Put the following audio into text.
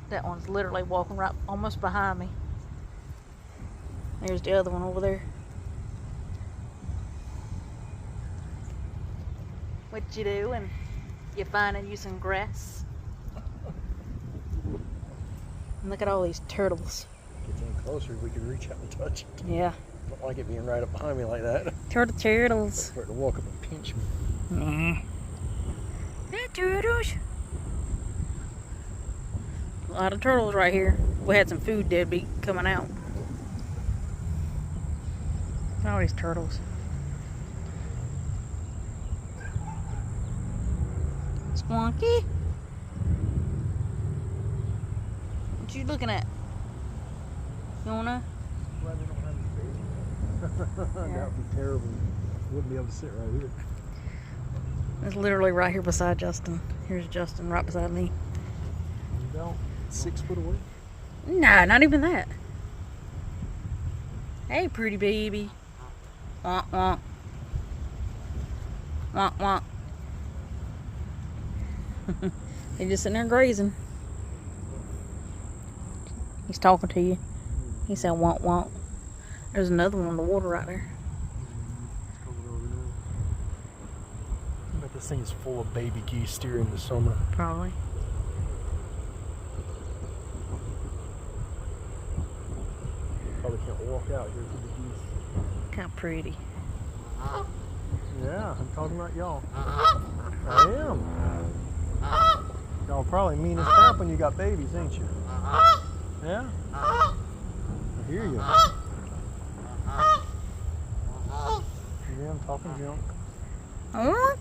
That one's literally walking right almost behind me. There's the other one over there. What you doing? You finding you some grass? And look at all these turtles. Get in closer, we could reach out and touch it. Yeah. Don't like it being right up behind me like that. Turtles. For it to walk up and pinch me. Hey, turtles. A lot of turtles right here. We had some food deadbeat coming out. All these turtles. Squonky. What you looking at? You wanna? Glad they don't have any babies. That would be terrible. Wouldn't be able to sit right here. It's literally right here beside Justin. Here's Justin right beside me. About 6 foot away. Nah, not even that. Hey, pretty baby. Wonk, wonk. Wonk, wonk. He's just sitting there grazing. He's talking to you. He said, wonk, wonk. There's another one in the water right there. I bet this thing is full of baby geese during the summer. Probably. Probably can't walk out here to the geese. Kind of pretty. Yeah, I'm talking about y'all. I am. Y'all probably mean as crap when you got babies, ain't you? Yeah? I hear you. Yeah, I'm talking junk. Oh.